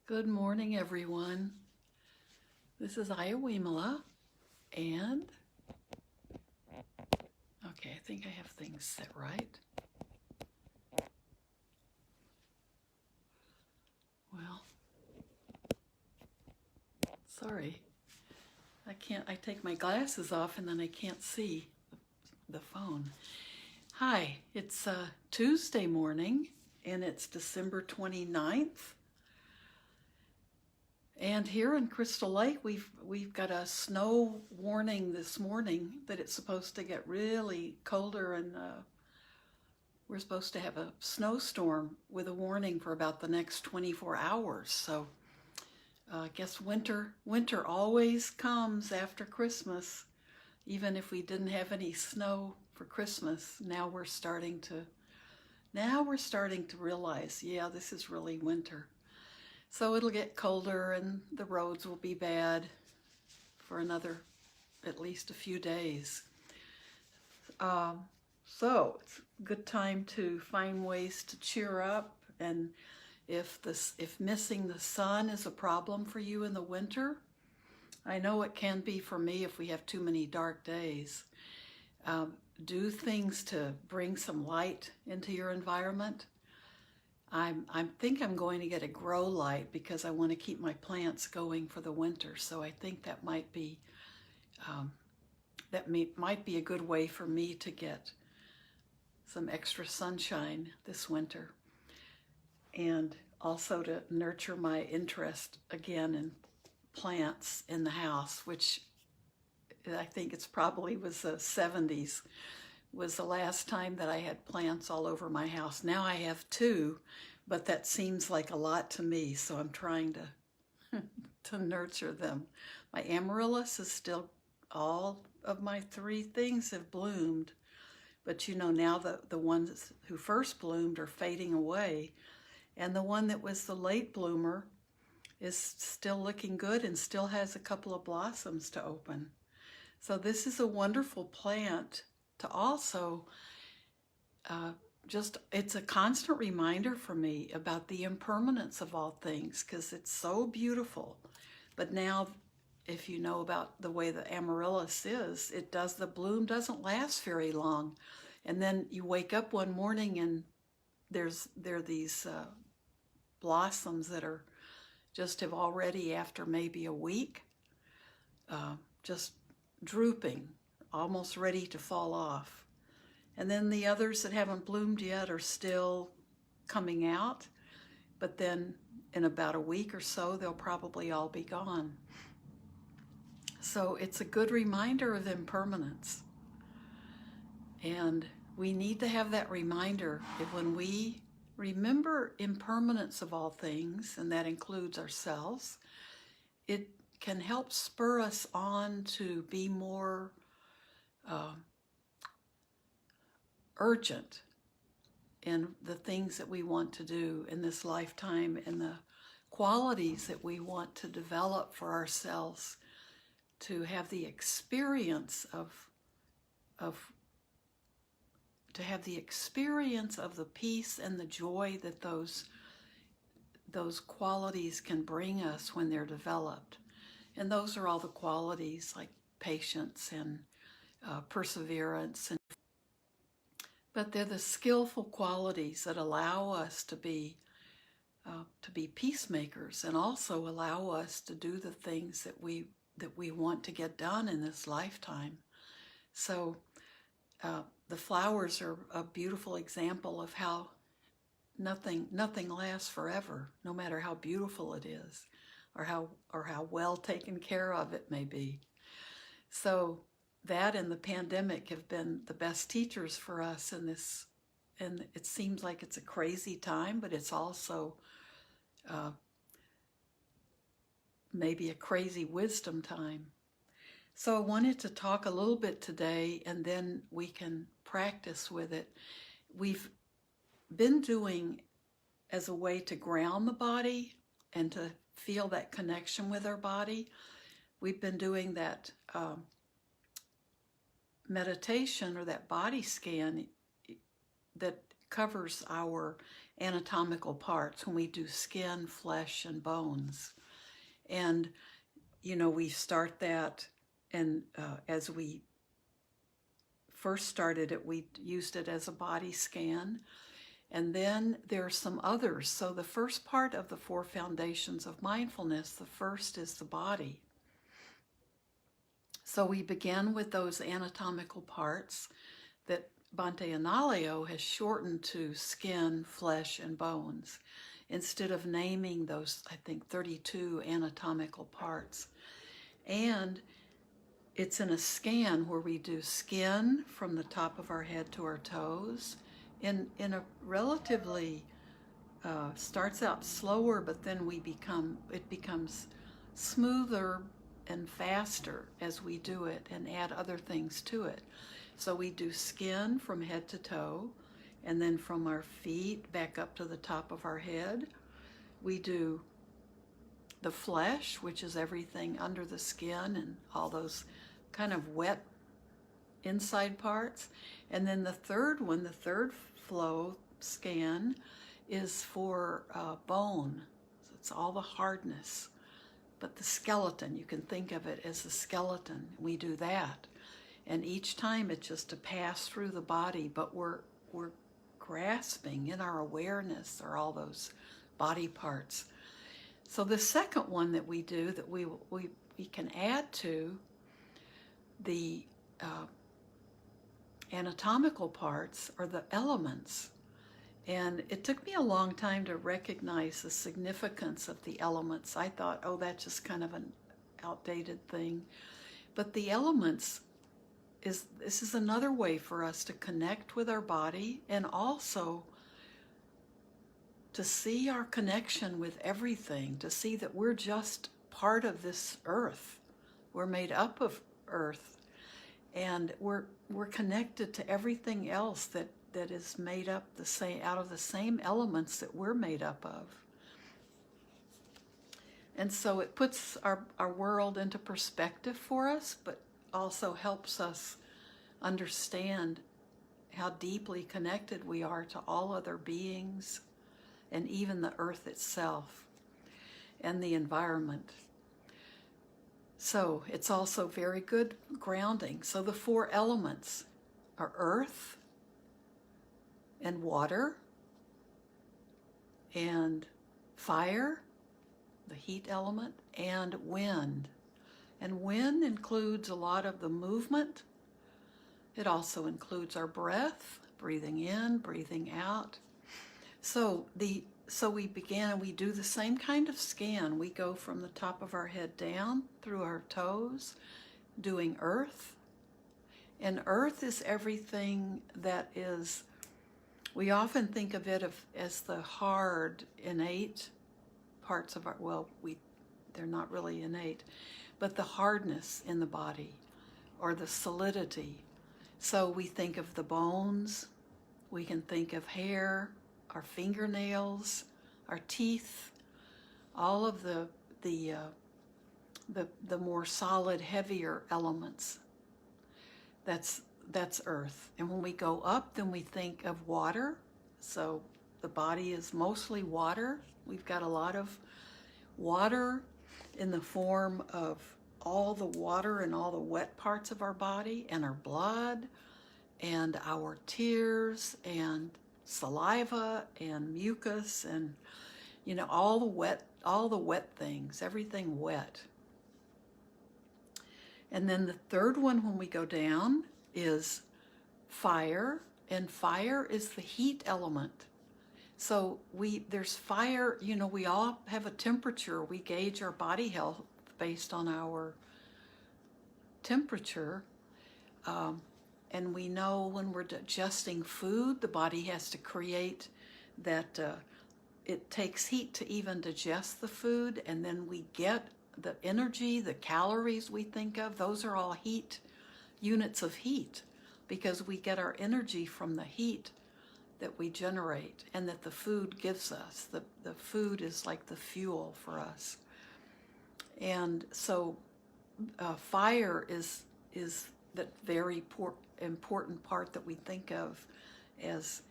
Good morning, everyone. This is Ayya Vimala, and okay, I think I have things set right. Well, sorry, I take my glasses off and then I can't see the phone. Hi, it's Tuesday morning, and it's December 29th. And here in Crystal Lake, we've got a snow warning this morning that it's supposed to get really colder, and we're supposed to have a snowstorm with a warning for about the next 24 hours. So I guess winter always comes after Christmas. Even if we didn't have any snow for Christmas, now we're starting to realize, yeah, this is really winter. So it'll get colder and the roads will be bad for another, at least a few days. So it's a good time to find ways to cheer up. And if missing the sun is a problem for you in the winter, I know it can be for me if we have too many dark days. Do things to bring some light into your environment. I think I'm going to get a grow light because I want to keep my plants going for the winter. So I think that might be might be a good way for me to get some extra sunshine this winter, and also to nurture my interest again in plants in the house, which I think it's probably was the 70s was the last time that I had plants all over my house. Now I have 2, but that seems like a lot to me, so I'm trying to nurture them. My amaryllis is still, all of my 3 things have bloomed, but now the ones who first bloomed are fading away, and the one that was the late bloomer is still looking good and still has a couple of blossoms to open. So this is a wonderful plant to also it's a constant reminder for me about the impermanence of all things, because it's so beautiful. But now, if you know about the way the amaryllis is, the bloom doesn't last very long. And then you wake up one morning and there are these blossoms that are have already, after maybe a week, just drooping, almost ready to fall off. And then the others that haven't bloomed yet are still coming out, but then in about a week or so, they'll probably all be gone. So it's a good reminder of impermanence. And we need to have that reminder that when we remember impermanence of all things, and that includes ourselves, it can help spur us on to be more urgent in the things that we want to do in this lifetime, and the qualities that we want to develop for ourselves, to have the experience of the peace and the joy that those qualities can bring us when they're developed. And those are all the qualities like patience and perseverance, but they're the skillful qualities that allow us to be peacemakers, and also allow us to do the things that we want to get done in this lifetime. So the flowers are a beautiful example of how nothing lasts forever, no matter how beautiful it is, or how well taken care of it may be. So that and the pandemic have been the best teachers for us in this, and it seems like it's a crazy time, but it's also maybe a crazy wisdom time. So I wanted to talk a little bit today, and then we can practice with it. We've been doing, as a way to ground the body and to feel that connection with our body, we've been doing that meditation, or that body scan, that covers our anatomical parts when we do skin, flesh, and bones. And, we start that, and as we first started it, we used it as a body scan. And then there are some others. So the first part of the 4 foundations of mindfulness, the first is the body. So we begin with those anatomical parts that Bhante Analayo has shortened to skin, flesh, and bones, instead of naming those, I think, 32 anatomical parts. And it's in a scan where we do skin from the top of our head to our toes in a relatively, starts out slower, but then it becomes smoother and faster as we do it and add other things to it. So we do skin from head to toe, and then from our feet back up to the top of our head. We do the flesh, which is everything under the skin and all those kind of wet inside parts. And then the third one, the third flow scan, is for bone. So it's all the hardness. But the skeleton, you can think of it as the skeleton. We do that. And each time it's just to pass through the body, but we're grasping in our awareness are all those body parts. So the second one that we do that we can add to the anatomical parts are the elements. And it took me a long time to recognize the significance of the elements. I thought, that's just kind of an outdated thing. But the elements this is another way for us to connect with our body, and also to see our connection with everything, to see that we're just part of this earth. We're made up of earth, and we're connected to everything else that is made up out of the same elements that we're made up of. And so it puts our world into perspective for us, but also helps us understand how deeply connected we are to all other beings, and even the earth itself and the environment. So it's also very good grounding. So the 4 elements are earth and water and fire, the heat element, and wind. And wind includes a lot of the movement. It also includes our breath, breathing in, breathing out. So we began, and we do the same kind of scan. We go from the top of our head down through our toes, doing earth. And earth is everything that is, we often think of it as the hard, innate parts of they're not really innate, but the hardness in the body, or the solidity. So we think of the bones, we can think of hair, our fingernails, our teeth, all of the more solid, heavier elements. That's earth. And when we go up, then we think of water. So the body is mostly water. We've got a lot of water in the form of all the water and all the wet parts of our body, and our blood, and our tears, and saliva, and mucus, and all the wet things, everything wet. And then the third one, when we go down, is fire, and fire is the heat element. So there's fire, we all have a temperature. We gauge our body health based on our temperature. And we know when we're digesting food, the body has to create that, it takes heat to even digest the food, and then we get the energy, the calories we think of, those are all heat, units of heat, because we get our energy from the heat that we generate and that the food gives us. The food is like the fuel for us. And so fire is that very important part that we think of as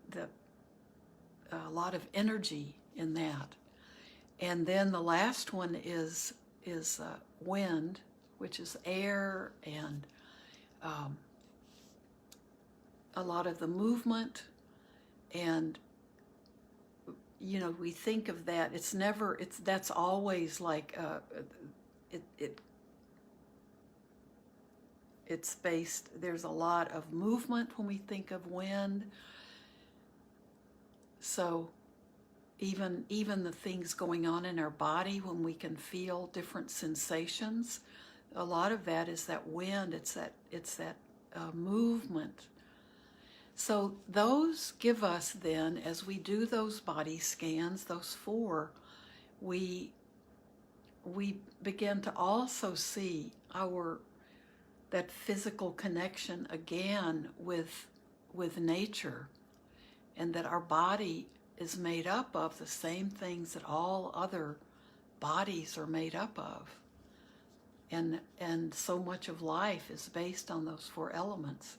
the a lot of energy in that. And then the last one is wind, which is air, and a lot of the movement. And we think of that. That's always like it's based. There's a lot of movement when we think of wind. So even the things going on in our body, when we can feel different sensations, a lot of that is that wind. It's that movement. So those give us then, as we do those body scans, those 4, we begin to also see that physical connection again with nature, and that our body is made up of the same things that all other bodies are made up of. And so much of life is based on those 4 elements.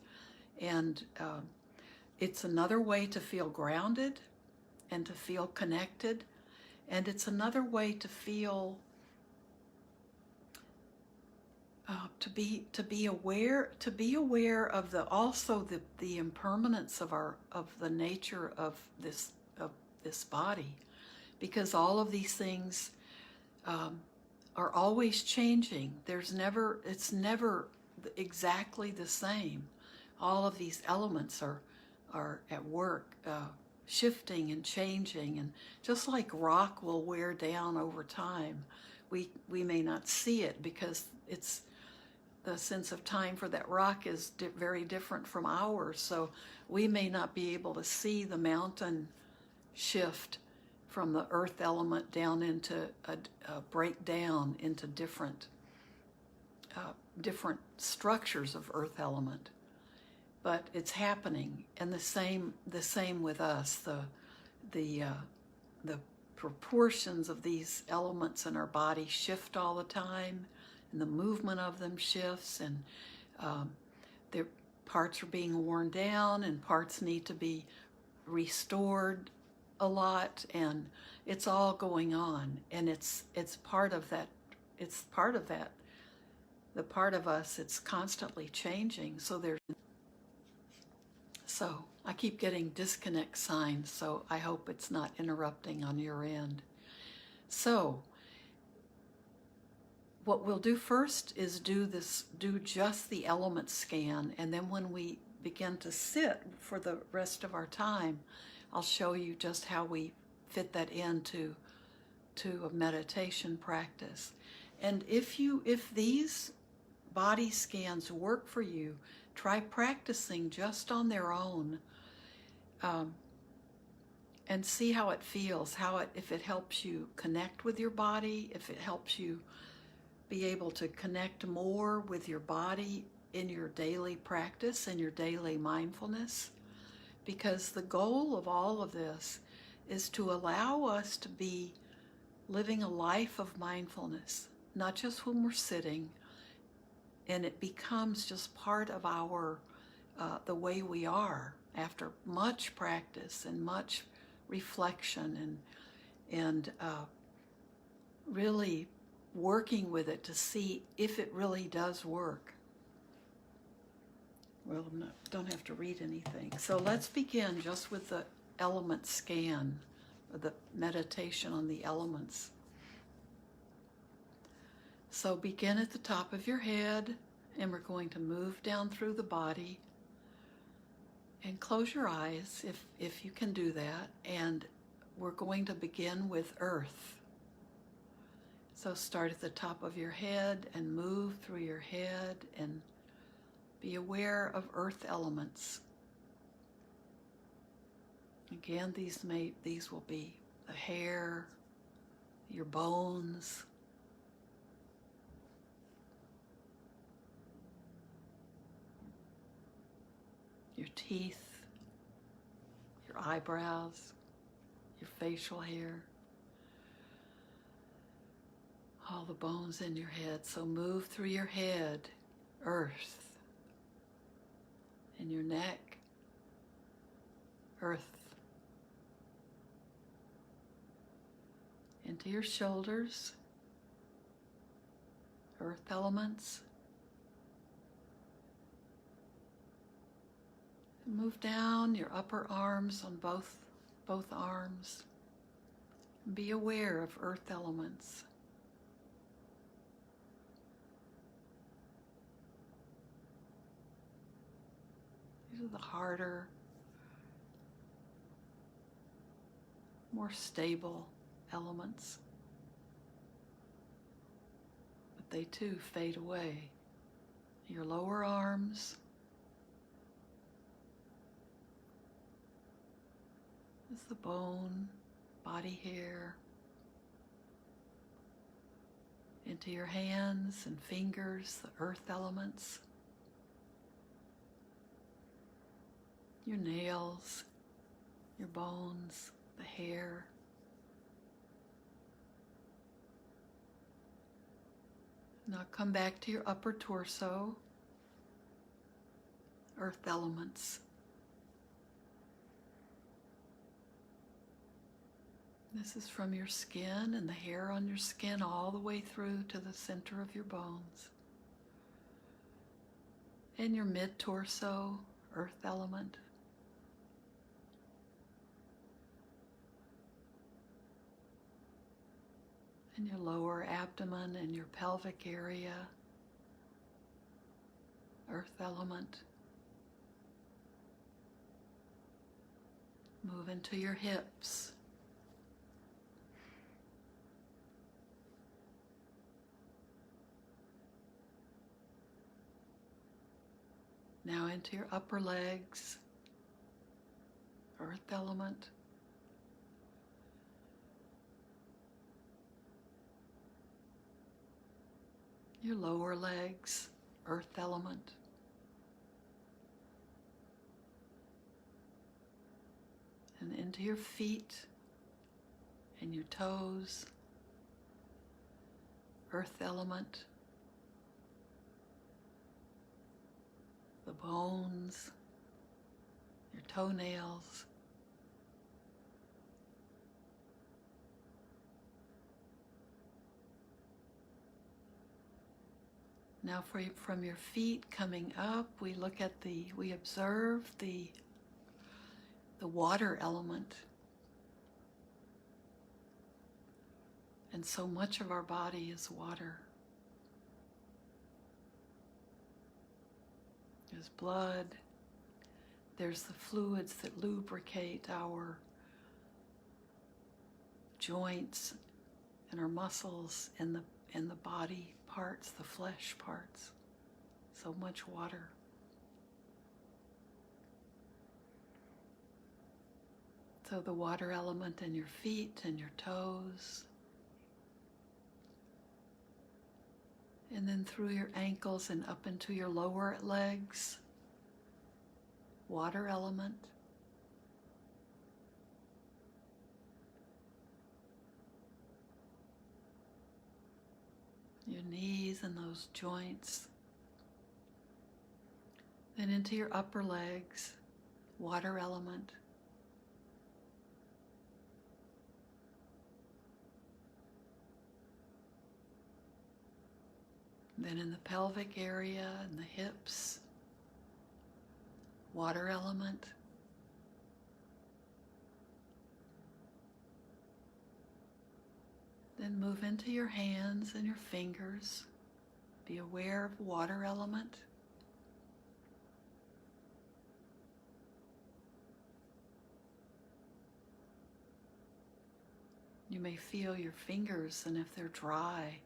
And it's another way to feel grounded and to feel connected. And it's another way to feel, to be aware of the impermanence of the nature of this body, because all of these things are always changing. It's never exactly the same. All of these elements are at work, shifting and changing, and just like rock will wear down over time, we may not see it because it's the sense of time for that rock is very different from ours. So we may not be able to see the mountain shift from the earth element down into a breakdown into different structures of earth element. But it's happening, and the same with us. The proportions of these elements in our body shift all the time, and the movement of them shifts, and their parts are being worn down, and parts need to be restored a lot, and it's all going on, and it's part of that. It's part of that. The part of us, it's constantly changing. So I keep getting disconnect signs, so I hope it's not interrupting on your end. So what we'll do first is do just the element scan, and then when we begin to sit for the rest of our time, I'll show you just how we fit that into a meditation practice. And if these body scans work for you, try practicing just on their own, and see how it feels, if it helps you connect with your body, if it helps you be able to connect more with your body in your daily practice and your daily mindfulness. Because the goal of all of this is to allow us to be living a life of mindfulness, not just when we're sitting, and it becomes just part of our the way we are after much practice and much reflection and really working with it to see if it really does work. Well, don't have to read anything. So let's begin just with the element scan, or the meditation on the elements. So begin at the top of your head, and we're going to move down through the body. And close your eyes if you can do that. And we're going to begin with earth. So start at the top of your head and move through your head and be aware of earth elements. Again, these will be the hair, your bones, your teeth, your eyebrows, your facial hair, all the bones in your head. So move through your head, earth, and your neck, earth. Into your shoulders, earth elements. And move down your upper arms on both arms. And be aware of earth elements. These are the harder, more stable elements. But they too fade away. Your lower arms is the bone, body hair. Into your hands and fingers, the earth elements. Your nails, your bones, the hair. Now come back to your upper torso, earth elements. This is from your skin and the hair on your skin all the way through to the center of your bones. And your mid-torso, earth element. And your lower abdomen and your pelvic area, earth element. Move into your hips. Now into your upper legs, earth element. Your lower legs, earth element. And into your feet and your toes, earth element. The bones, your toenails. Now from your feet coming up, we observe the water element. And so much of our body is water. There's blood, there's the fluids that lubricate our joints and our muscles and the body parts, the flesh parts. So much water. So the water element in your feet and your toes. And then through your ankles and up into your lower legs, water element. Your knees and those joints. Then into your upper legs, water element. Then in the pelvic area and the hips, water element. Then move into your hands and your fingers. Be aware of water element. You may feel your fingers, and if they're dry,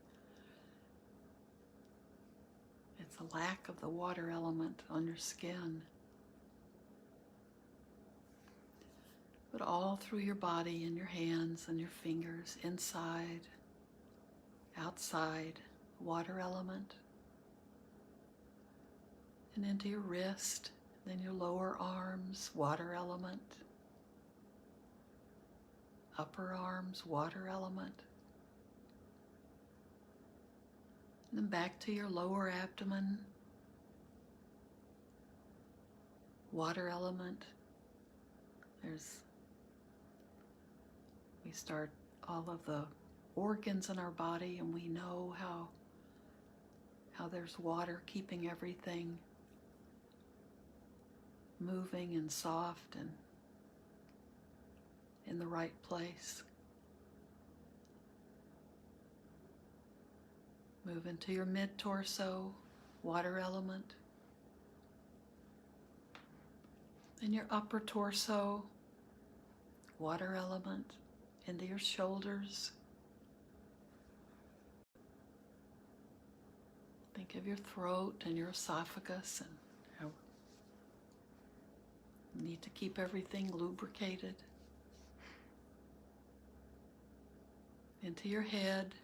it's a lack of the water element on your skin. But all through your body and your hands and your fingers, inside, outside, water element. And into your wrist, then your lower arms, water element. Upper arms, water element. And then back to your lower abdomen, water element. There's as we start all of the organs in our body, and we know how there's water keeping everything moving and soft and in the right place. Move into your mid-torso, water element. And your upper torso, water element, into your shoulders. Think of your throat and your esophagus and how you need to keep everything lubricated. Into your head.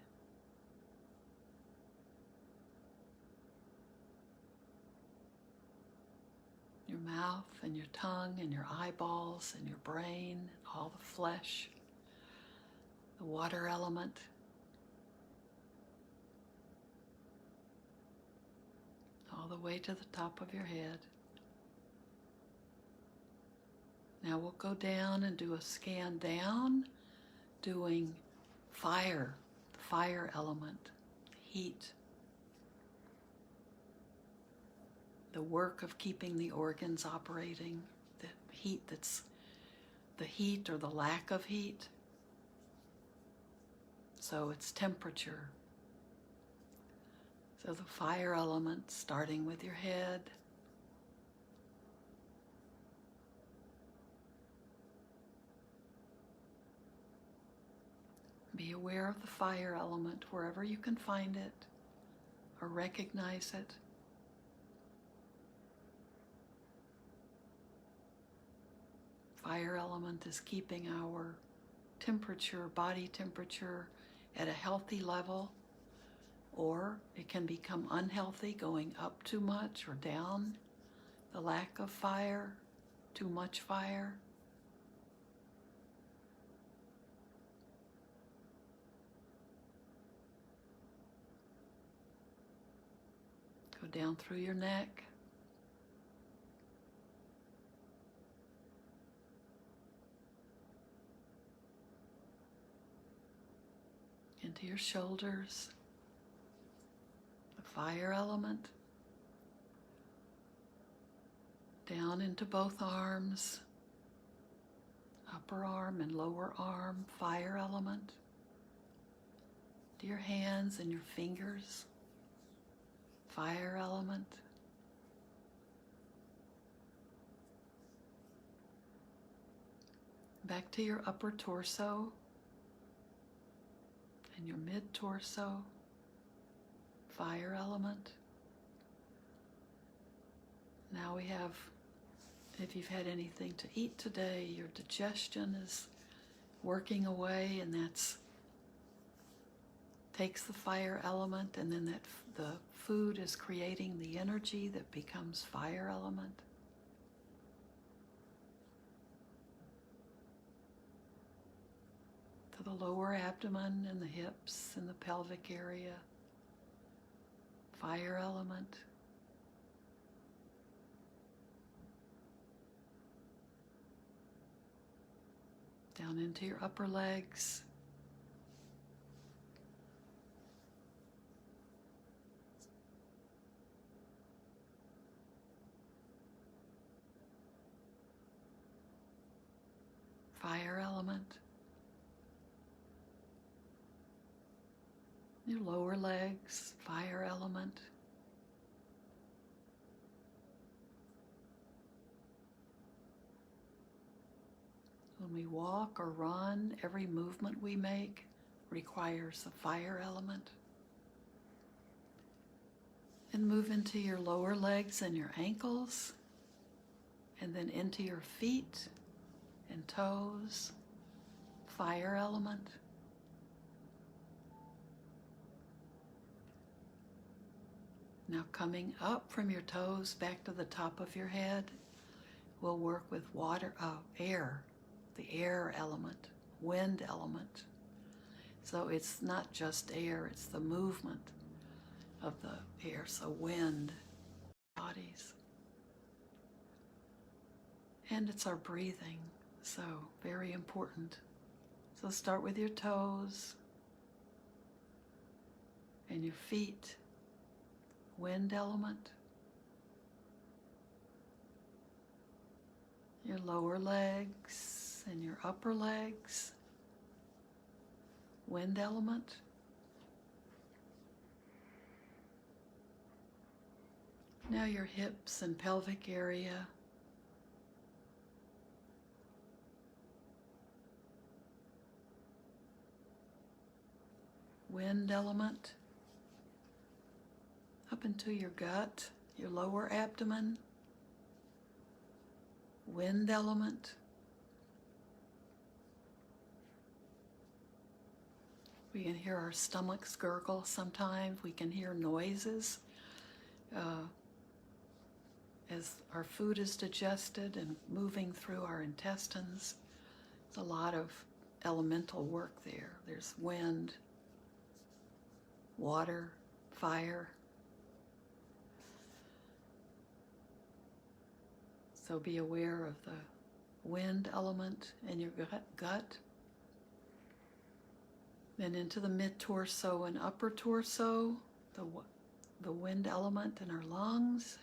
Your mouth and your tongue and your eyeballs and your brain, all the flesh, the water element. All the way to the top of your head. Now we'll go down and do a scan down, doing fire, the fire element, heat. The work of keeping the organs operating, the heat that's the heat or the lack of heat. So it's temperature. So the fire element, starting with your head. Be aware of the fire element wherever you can find it or recognize it. Fire element is keeping our temperature, body temperature, at a healthy level, or it can become unhealthy, going up too much or down. The lack of fire, too much fire. Go down through your neck. Into your shoulders, the fire element, down into both arms, upper arm and lower arm, fire element, to your hands and your fingers, fire element, back to your upper torso, and your mid-torso, fire element. Now we have, if you've had anything to eat today, your digestion is working away, and that's takes the fire element, and then the food is creating the energy that becomes fire element. To the lower abdomen and the hips and the pelvic area, fire element. Down into your upper legs. Fire element. Your lower legs, fire element. When we walk or run, every movement we make requires the fire element. And move into your lower legs and your ankles, and then into your feet and toes, fire element. Now coming up from your toes back to the top of your head, we'll work with air, the air element, wind element. So it's not just air, it's the movement of the air, so wind, bodies. And it's our breathing, So, very important. So start with your toes and your feet, wind element, your lower legs and your upper legs, wind element. Now your hips and pelvic area, wind element, up into your gut, your lower abdomen, wind element. We can hear our stomachs gurgle sometimes. We can hear noises as our food is digested and moving through our intestines. There's a lot of elemental work there. There's wind, water, fire. So be aware of the wind element in your gut. Then into the mid-torso and upper torso, the wind element in our lungs.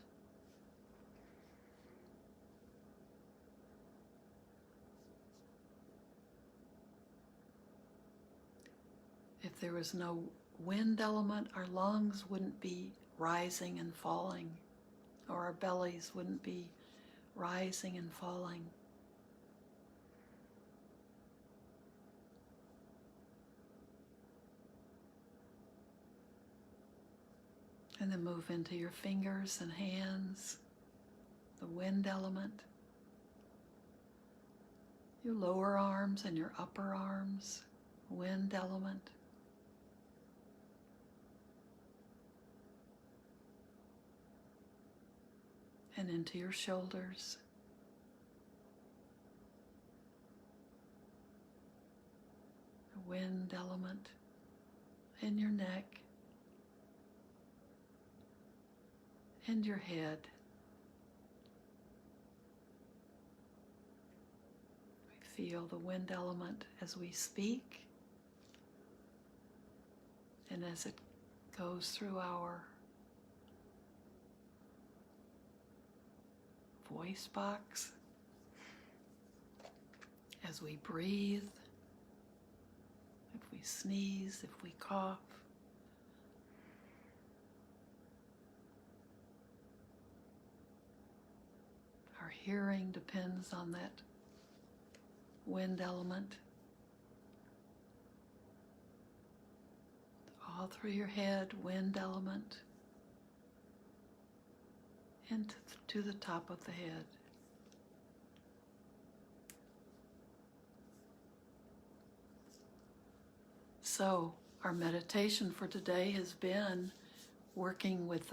If there was no wind element, our lungs wouldn't be rising and falling, or our bellies wouldn't be rising and falling. And then move into your fingers and hands, the wind element, your lower arms and your upper arms, wind element. And into your shoulders, the wind element, in your neck, and your head. We feel the wind element as we speak and as it goes through our voice box, as we breathe, if we sneeze, if we cough. Our hearing depends on that wind element. All through your head, wind element, and to the top of the head. So our meditation for today has been working with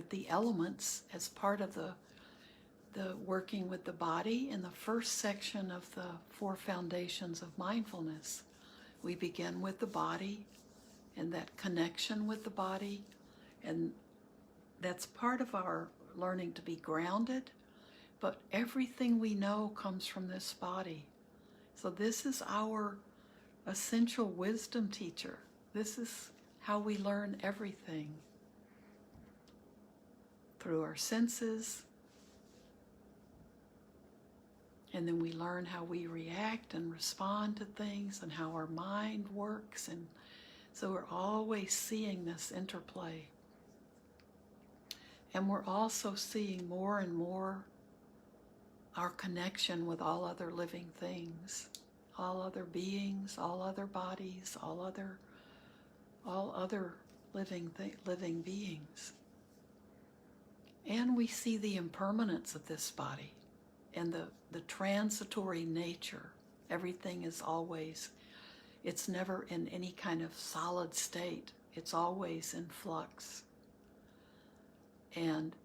the elements as part of the working with the body in the first section of the 4 foundations of mindfulness. We begin with the body and that connection with the body, and that's part of our learning to be grounded, but everything we know comes from this body. So this is our essential wisdom teacher. This is how we learn everything, through our senses, and then we learn how we react and respond to things and how our mind works, and so we're always seeing this interplay. And we're also seeing more and more our connection with all other living things, all other beings, all other bodies, all other living beings. And we see the impermanence of this body and the transitory nature. Everything is always, it's never in any kind of solid state. It's always in flux. And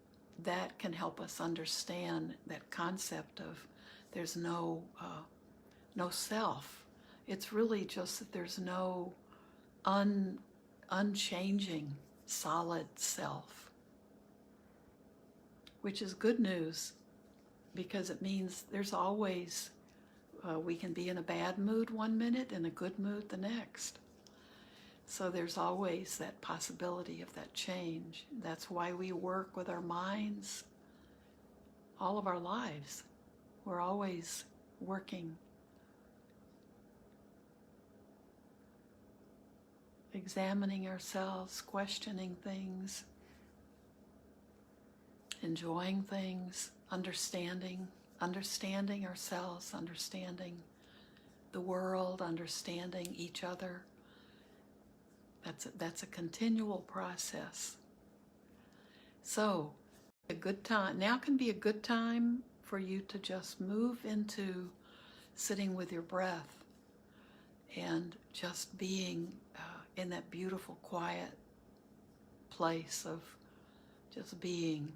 that can help us understand that concept of there's no self. It's really just that there's no unchanging solid self, which is good news, because it means there's always We can be in a bad mood one minute and a good mood the next. So there's always that possibility of that change. That's why we work with our minds all of our lives. We're always working, examining ourselves, questioning things, enjoying things, understanding ourselves, understanding the world, understanding each other. That's a continual process. So, a good time now can be a good time for you to just move into sitting with your breath and just being in that beautiful, quiet place of just being.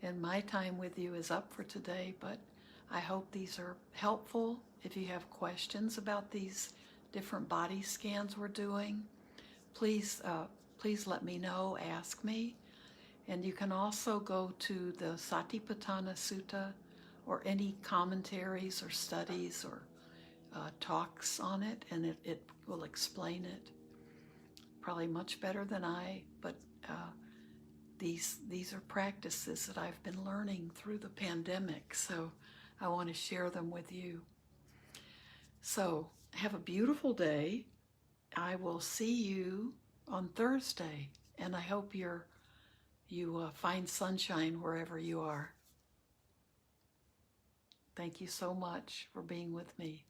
And my time with you is up for today, but I hope these are helpful. If you have questions about these different body scans we're doing, please let me know, ask me. And you can also go to the Satipatthana Sutta or any commentaries or studies or talks on it, and it will explain it probably much better than I, but these are practices that I've been learning through the pandemic, so I want to share them with you. So have a beautiful day. I will see you on Thursday, and I hope you find sunshine wherever you are. Thank you so much for being with me.